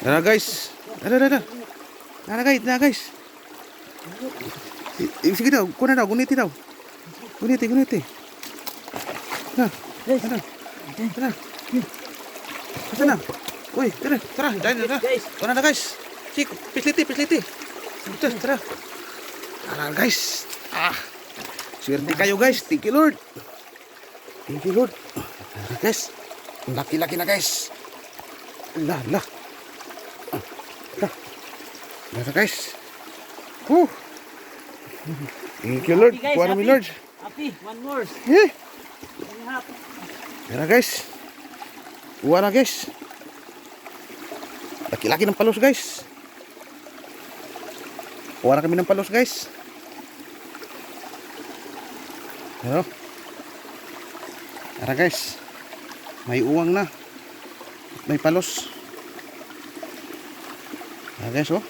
Tara guys. Tara. Tara guys. Sige daw, kuna daw, guniti daw. Guniti. Na. Tara. Asa na? Uy, tara. Kuna na guys. Sik, pisliti. Tara. Tara guys. Swerte kayo guys. Thank you Lord. Tara guys. Laki-laki na guys. Lah. Tara guys. Thank you Lord. Kuha namin Lord. Happy, one more. Tara guys. Kuha na guys. Laki-laki ng palos guys. Kuha na kami ng palos guys. Tara guys. May uwang na. May palos. Tara guys oh.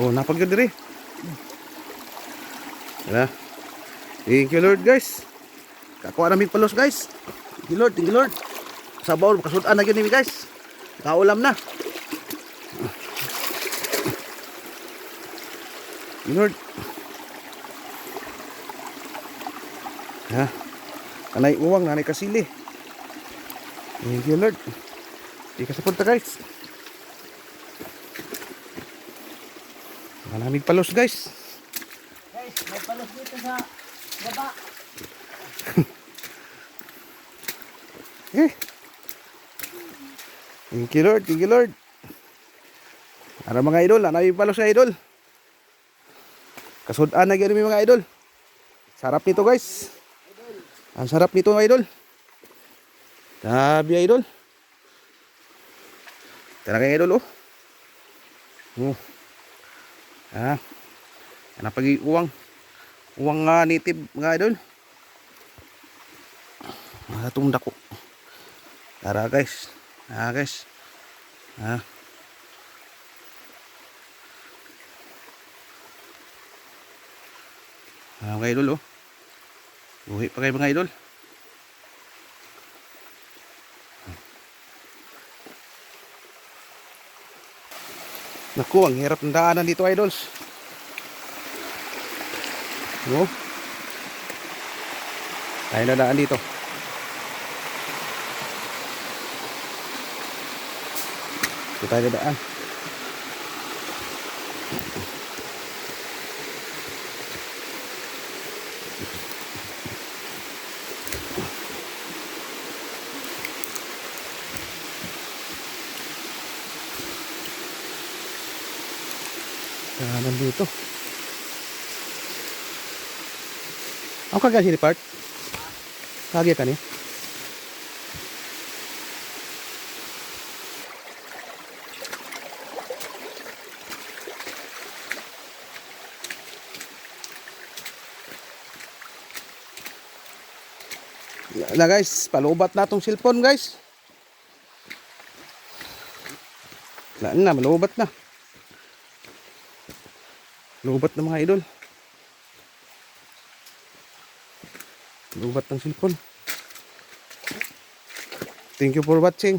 Napagod diri. Tara. Thank you Lord guys. Kakuha namin palos guys. Thank you Lord. Sabaw, kasudan na yun guys. Kaulam na. Lord. Kanay uwang, nanay kasili. Thank you Lord. Di ka sa punta guys. Maraming palos guys. Guys, may palos dito sa baba. Thank you Lord. Ara mga idol, nanay palos sa idol. Kasudan na gyud mi mga idol. Sarap nito guys. Ang sarap nito idol. Grabe idol. Tara kay idol oh. Ano pagi uwang native mga idol. Atong dako. Tara guys. Mga idol oh. Buhay pa kayo mga idol. Naku, ang hirap ng daanan dito idols. Tayo na daan dito. Ito tayo na daan. Dito. Ang kagaya sini part? Kagaya ka ni? Na guys, palubat na tong cellphone guys. Malubat na. Lubat na mga idol. Lubat ng cellphone. Thank you for watching.